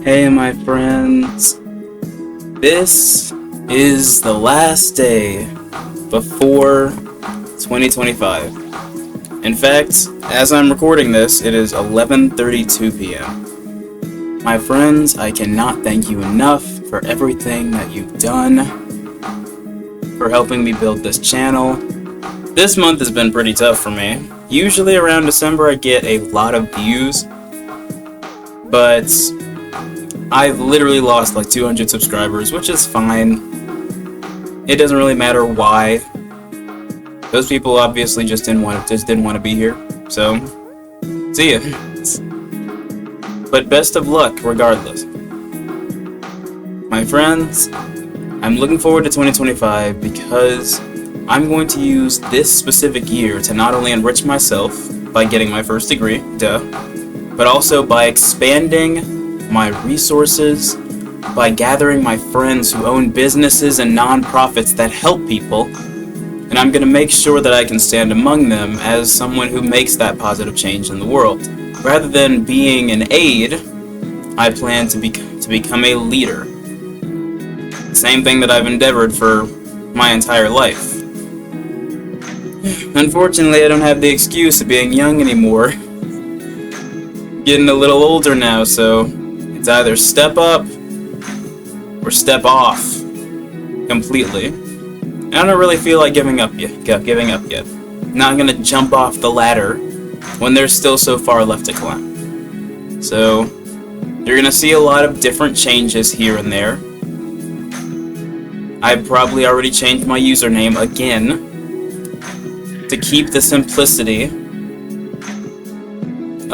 Hey, my friends. This is the last day before 2025. In fact, as I'm recording this, it is 11:32 p.m. My friends, I cannot thank you enough for everything that you've done, for helping me build this channel. This month has been pretty tough for me. Usually around December I get a lot of views, but I've literally lost like 200 subscribers, which is fine. It doesn't really matter why. Those people obviously just didn't want to be here. So, see ya. But best of luck regardless. My friends, I'm looking forward to 2025 because I'm going to use this specific year to not only enrich myself by getting my first degree, but also by expanding my resources, by gathering my friends who own businesses and nonprofits that help people, and I'm going to make sure that I can stand among them as someone who makes that positive change in the world. Rather than being an aide, I plan to become a leader. Same thing that I've endeavored for my entire life. Unfortunately, I don't have the excuse of being young anymore. Getting a little older now, so it's either step up or step off completely. And I don't really feel like giving up yet. Not gonna jump off the ladder when there's still so far left to climb. So you're gonna see a lot of different changes here and there. I've probably already changed my username again to keep the simplicity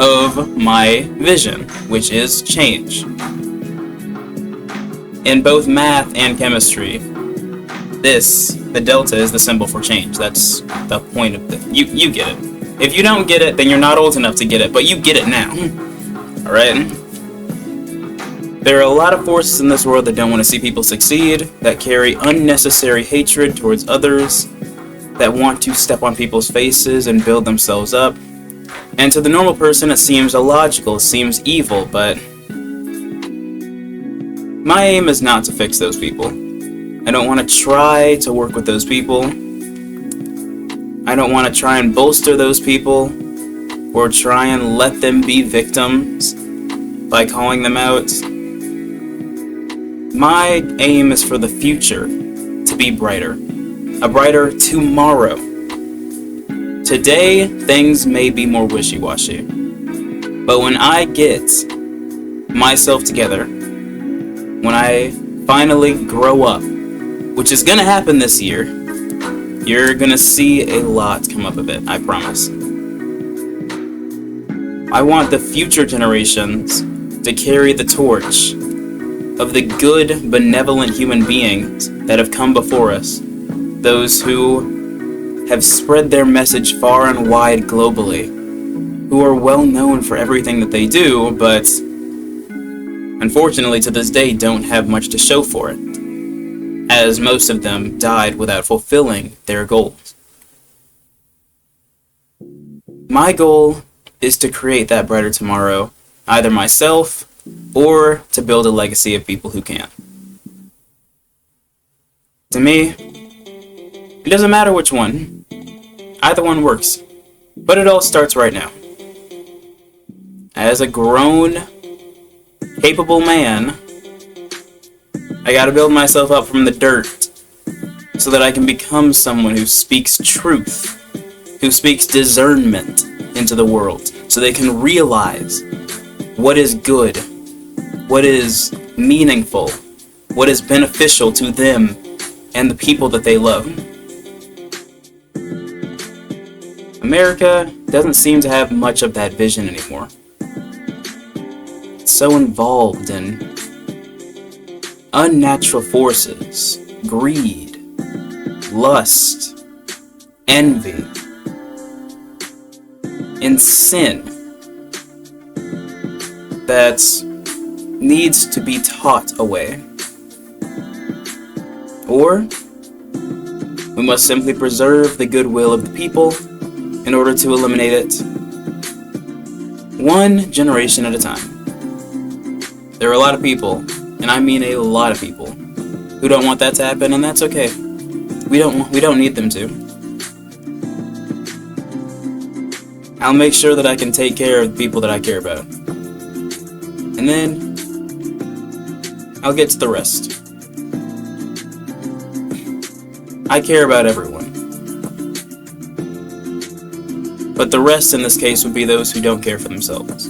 of my vision, which is change. In both math and chemistry, the delta is the symbol for change. That's the point of it. You get it. If you don't get it, then you're not old enough to get it, but you get it now. Alright? There are a lot of forces in this world that don't want to see people succeed, that carry unnecessary hatred towards others, that want to step on people's faces and build themselves up. And to the normal person, it seems illogical, it seems evil, but my aim is not to fix those people. I don't want to try to work with those people. I don't want to try and bolster those people or try and let them be victims by calling them out. My aim is for the future to be brighter. A brighter tomorrow. Today, things may be more wishy-washy. But when I get myself together, when I finally grow up, which is gonna happen this year, you're gonna see a lot come up of it, I promise. I want the future generations to carry the torch of the good, benevolent human beings that have come before us. Those who have spread their message far and wide globally, who are well known for everything that they do, but unfortunately to this day don't have much to show for it, as most of them died without fulfilling their goals. My goal is to create that brighter tomorrow, either myself or to build a legacy of people who can. To me, it doesn't matter which one. Either one works. But it all starts right now. As a grown, capable man, I gotta build myself up from the dirt so that I can become someone who speaks truth, who speaks discernment into the world, so they can realize what is good, what is meaningful, what is beneficial to them and the people that they love. America doesn't seem to have much of that vision anymore. It's so involved in unnatural forces, greed, lust, envy, and sin that needs to be taught away. Or we must simply preserve the goodwill of the people in order to eliminate it one generation at a time. There are a lot of people, and I mean a lot of people, who don't want that to happen, and that's okay. We don't need them to. I'll make sure that I can take care of the people that I care about. And then I'll get to the rest. I care about everyone. But the rest in this case would be those who don't care for themselves.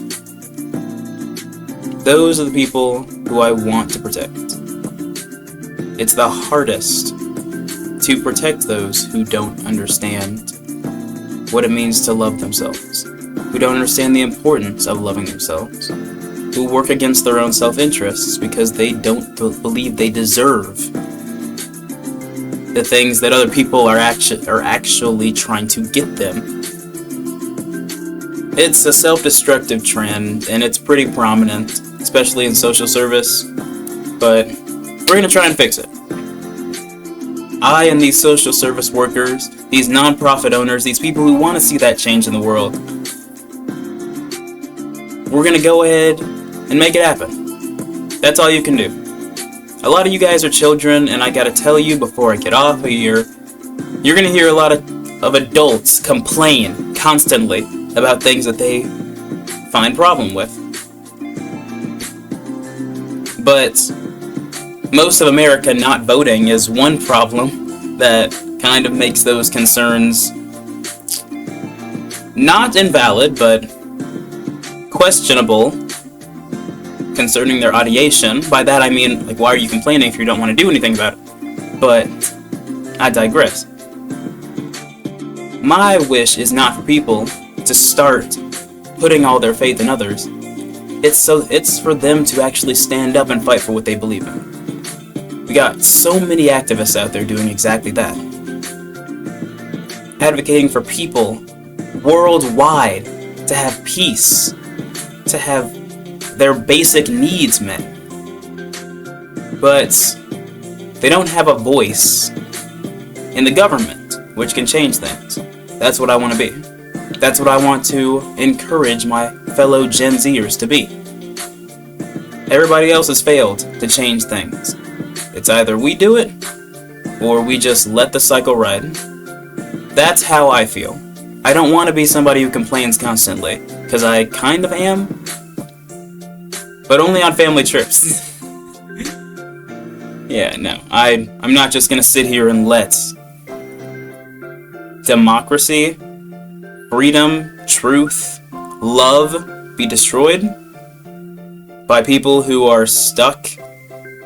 Those are the people who I want to protect. It's the hardest to protect those who don't understand what it means to love themselves, who don't understand the importance of loving themselves, who work against their own self-interests because they don't believe they deserve the things that other people are actually trying to get them. It's a self-destructive trend, and it's pretty prominent, especially in social service, but we're going to try and fix it. I and these social service workers, these non-profit owners, these people who want to see that change in the world, we're going to go ahead and make it happen. That's all you can do. A lot of you guys are children, and I gotta tell you before I get off of here, you're going to hear a lot of adults complain constantly about things that they find problem with. But most of America not voting is one problem that kind of makes those concerns not invalid, but questionable concerning their ideation. By that I mean, like, why are you complaining if you don't want to do anything about it? But I digress. My wish is not for people to start putting all their faith in others. It's for them to actually stand up and fight for what they believe in. We got so many activists out there doing exactly that. Advocating for people worldwide to have peace, to have their basic needs met. But they don't have a voice in the government, which can change things. That's what I want to be. That's what I want to encourage my fellow Gen Zers to be. Everybody else has failed to change things. It's either we do it, or we just let the cycle ride. That's how I feel. I don't want to be somebody who complains constantly, because I kind of am, but only on family trips. Yeah, no, I'm not just gonna sit here and let democracy, freedom, truth, love be destroyed by people who are stuck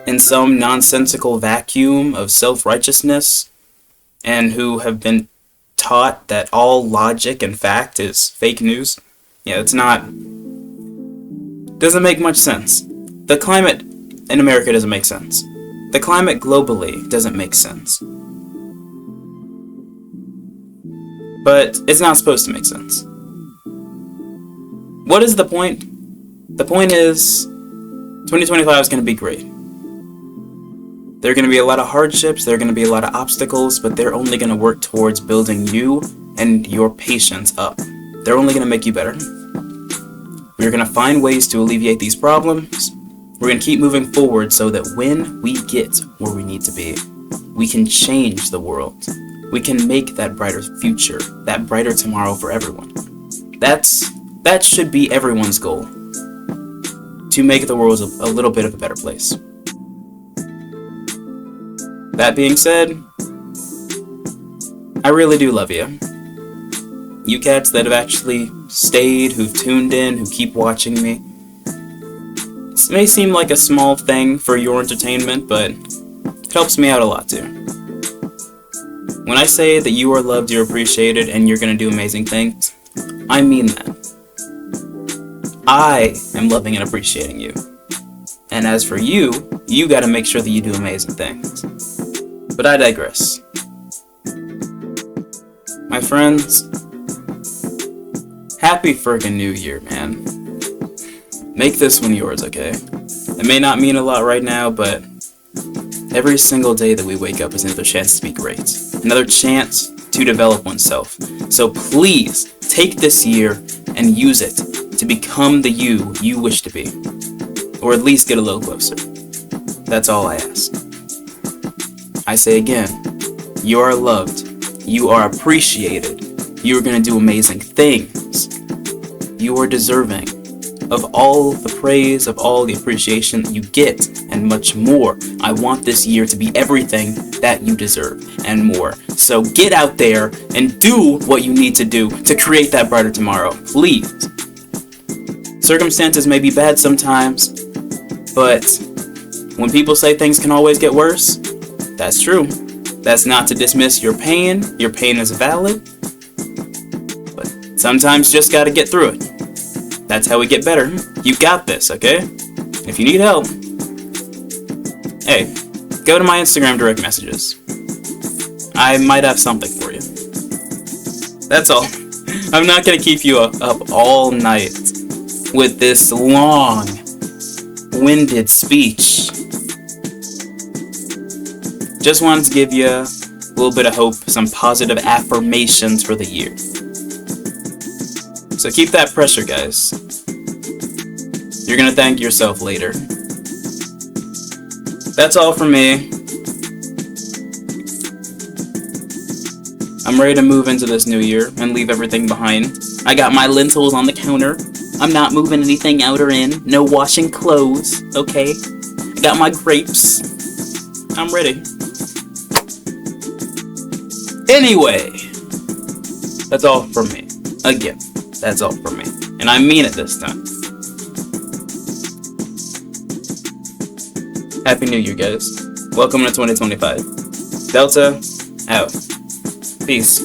in some nonsensical vacuum of self-righteousness and who have been taught that all logic and fact is fake news. Yeah, doesn't make much sense. The climate in America doesn't make sense. The climate globally doesn't make sense. But it's not supposed to make sense. What is the point? The point is, 2025 is going to be great. There are going to be a lot of hardships, there are going to be a lot of obstacles, but they're only going to work towards building you and your patience up. They're only going to make you better. We're going to find ways to alleviate these problems. We're going to keep moving forward so that when we get where we need to be, we can change the world. We can make that brighter future, that brighter tomorrow for everyone. That should be everyone's goal, to make the world a little bit of a better place. That being said, I really do love you. You cats that have actually stayed, who've tuned in, who keep watching me. This may seem like a small thing for your entertainment, but it helps me out a lot too. When I say that you are loved, you're appreciated, and you're gonna do amazing things, I mean that. I am loving and appreciating you. And as for you, you gotta make sure that you do amazing things. But I digress. My friends, happy friggin' New Year, man. Make this one yours, okay? It may not mean a lot right now, but every single day that we wake up is another chance to be great. Another chance to develop oneself. So please, take this year and use it to become the you wish to be. or at least get a little closer. That's all I ask. I say again, you are loved, you are appreciated, you are going to do amazing things. You are deserving of all the praise, of all the appreciation that you get, and much more. I want this year to be everything that you deserve, and more. So get out there and do what you need to do to create that brighter tomorrow, please. Circumstances may be bad sometimes, but when people say things can always get worse, that's true. That's not to dismiss your pain. Your pain is valid. But sometimes you just gotta get through it. That's how we get better. You got this, okay? If you need help, hey, go to my Instagram direct messages. I might have something for you. That's all. I'm not gonna keep you up all night with this long-winded speech. Just wanted to give you a little bit of hope, some positive affirmations for the year. So keep that pressure, guys. You're gonna thank yourself later. That's all from me. I'm ready to move into this new year and leave everything behind. I got my lentils on the counter. I'm not moving anything out or in. No washing clothes, okay? I got my grapes. I'm ready. Anyway, that's all from me. Again, that's all from me. And I mean it this time. Happy New Year, guys. Welcome to 2025. Delta, out. Peace.